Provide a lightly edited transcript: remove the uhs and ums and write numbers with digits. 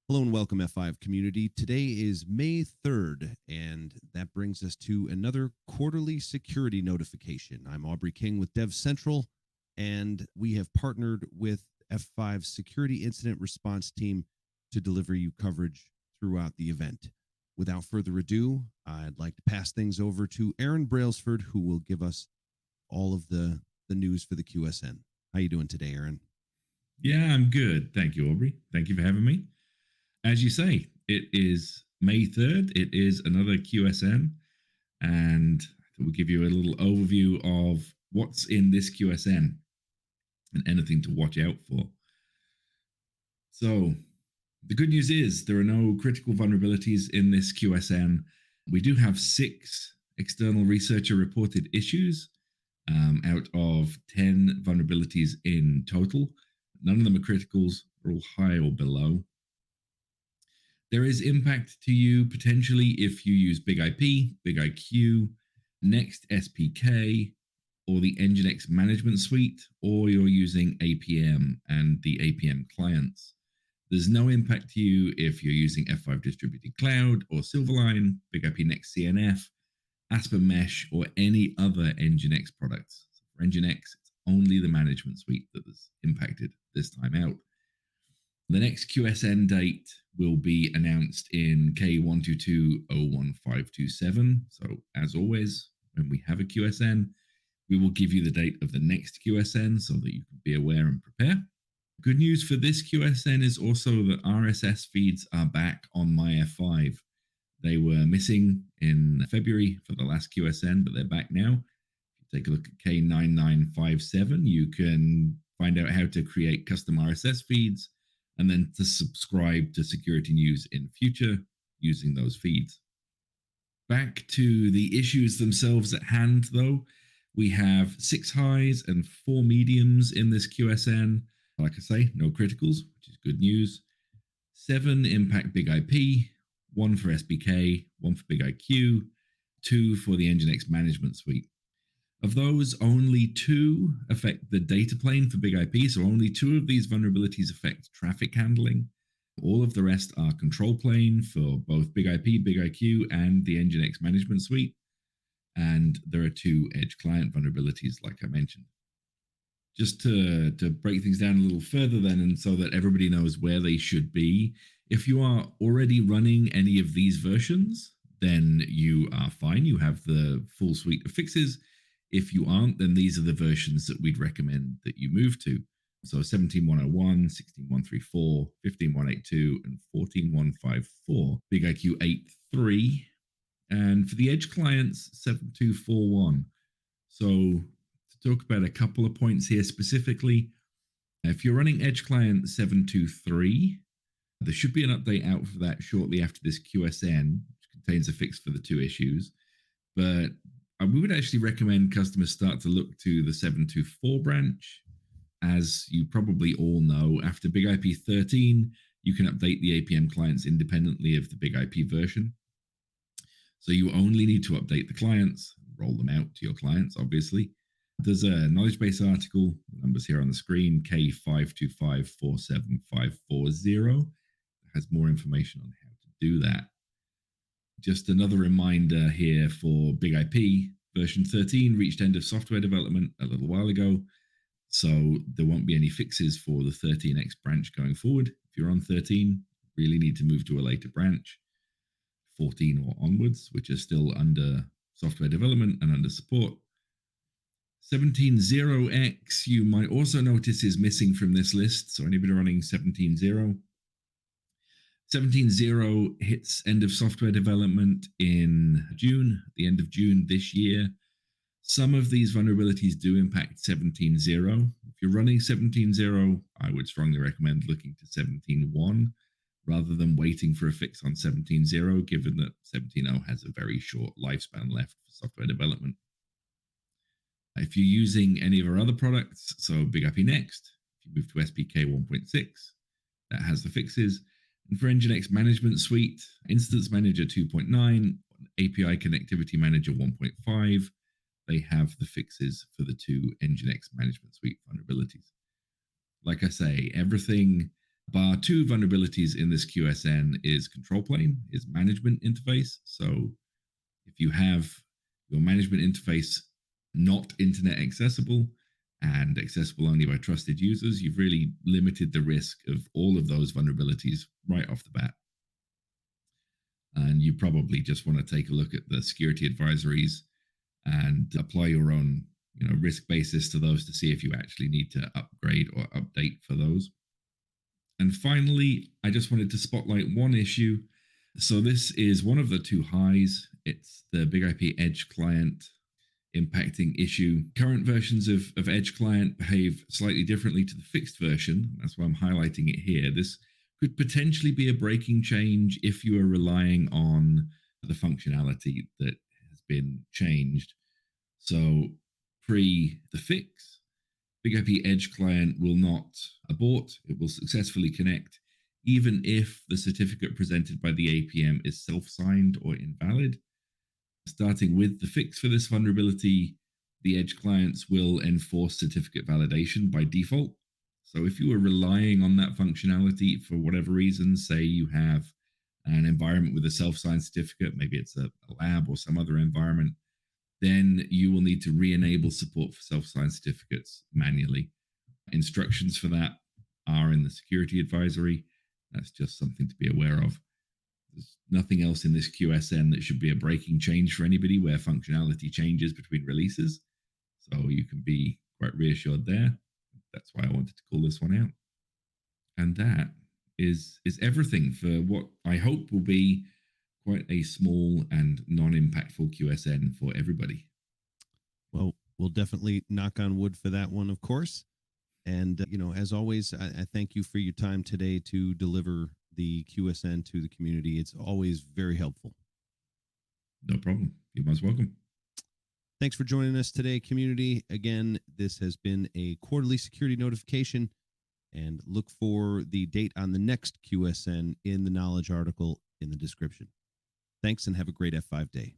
Hello and welcome, F5 community. Today is May 3rd, and that brings us to another quarterly security notification. I'm Aubrey King with DevCentral, and we have partnered with F5's security incident response team to deliver you coverage throughout the event. Without further ado, I'd like to pass things over to Aaron Brailsford, who will give us all of the news for the QSN. How you doing today, Aaron? Yeah, I'm good. Thank you, Aubrey. Thank you for having me. As you say, it is May 3rd. It is another QSN, and we'll give you a little overview of what's in this QSN and anything to watch out for. So, the good news is there are no critical vulnerabilities in this QSN. We do have 6 external researcher reported issues out of 10 vulnerabilities in total. None of them are criticals, they're all high or below. There is impact to you potentially if you use BigIP, BigIQ, Next SPK, or the Nginx management suite, or you're using APM and the APM clients. There's no impact to you if you're using F5 Distributed Cloud or Silverline, BigIP Next CNF, Aspen Mesh, or any other Nginx products. So for Nginx, it's only the management suite that is impacted this time out. The next QSN date will be announced in K122-01527. So as always, when we have a QSN, we will give you the date of the next QSN so that you can be aware and prepare. Good news for this QSN is also that RSS feeds are back on MyF5. They were missing in February for the last QSN, but they're back now. If you take a look at K9957, you can find out how to create custom RSS feeds and then to subscribe to security news in future using those feeds. Back to the issues themselves at hand, though. We have 6 highs and 4 mediums in this QSN. Like I say, no criticals, which is good news. 7 impact BigIP, 1 for SPK, 1 for BigIQ, 2 for the Nginx management suite. Of those, only 2 affect the data plane for BigIP, so only 2 of these vulnerabilities affect traffic handling. All of the rest are control plane for both BigIP, BigIQ, and the Nginx management suite. And there are 2 edge client vulnerabilities, like I mentioned. Just to break things down a little further then, and so that everybody knows where they should be, if you are already running any of these versions, then you are fine. You have the full suite of fixes. If you aren't, then these are the versions that we'd recommend that you move to. So 17.101, 16.134, 15.182, and 14.154, BigIQ 8.3. And for the edge clients, 7.241. So to talk about a couple of points here specifically, if you're running edge client 7.2.3, there should be an update out for that shortly after this QSN, which contains a fix for the 2 issues. But we would actually recommend customers start to look to the 7.2.4 branch. As you probably all know, after BigIP 13, you can update the APM clients independently of the BigIP version. So you only need to update the clients, roll them out to your clients, obviously. There's a knowledge base article, the numbers here on the screen, K525-47540, that has more information on how to do that. Just another reminder here for BigIP, version 13 reached end of software development a little while ago, so there won't be any fixes for the 13x branch going forward. If you're on 13, you really need to move to a later branch, 14 or onwards, which are still under software development and under support. 17.0x, you might also notice, is missing from this list, so anybody running 17.0. 17.0 hits end of software development in June, the end of June this year. Some of these vulnerabilities do impact 17.0. If you're running 17.0, I would strongly recommend looking to 17.1 rather than waiting for a fix on 17.0, given that 17.0 has a very short lifespan left for software development. If you're using any of our other products, so BigIP Next, if you move to SPK 1.6, that has the fixes. And for Nginx Management Suite, Instance Manager 2.9, API Connectivity Manager 1.5, they have the fixes for the 2 Nginx Management Suite vulnerabilities. Like I say, everything Bar two vulnerabilities in this QSN is control plane, is management interface. So if you have your management interface not internet accessible and accessible only by trusted users, you've really limited the risk of all of those vulnerabilities right off the bat. And you probably just want to take a look at the security advisories and apply your own risk basis to those to see if you actually need to upgrade or update for those. And finally, I just wanted to spotlight one issue. So this is one of the two highs. It's the Big IP Edge client impacting issue. Current versions of Edge client behave slightly differently to the fixed version. That's why I'm highlighting it here. This could potentially be a breaking change if you are relying on the functionality that has been changed. So pre the fix, Big IP Edge client will not abort. It will successfully connect, even if the certificate presented by the APM is self-signed or invalid. Starting with the fix for this vulnerability, the Edge clients will enforce certificate validation by default. So if you are relying on that functionality for whatever reason, say you have an environment with a self-signed certificate, maybe it's a lab or some other environment, then you will need to re-enable support for self-signed certificates manually. Instructions for that are in the security advisory. That's just something to be aware of. There's nothing else in this QSN that should be a breaking change for anybody where functionality changes between releases. So you can be quite reassured there. That's why I wanted to call this one out. And that is everything for what I hope will be quite a small and non-impactful QSN for everybody. Well, we'll definitely knock on wood for that one, of course. And, as always, I thank you for your time today to deliver the QSN to the community. It's always very helpful. No problem. You're most welcome. Thanks for joining us today, community. Again, this has been a quarterly security notification, and look for the date on the next QSN in the knowledge article in the description. Thanks, and have a great F5 day.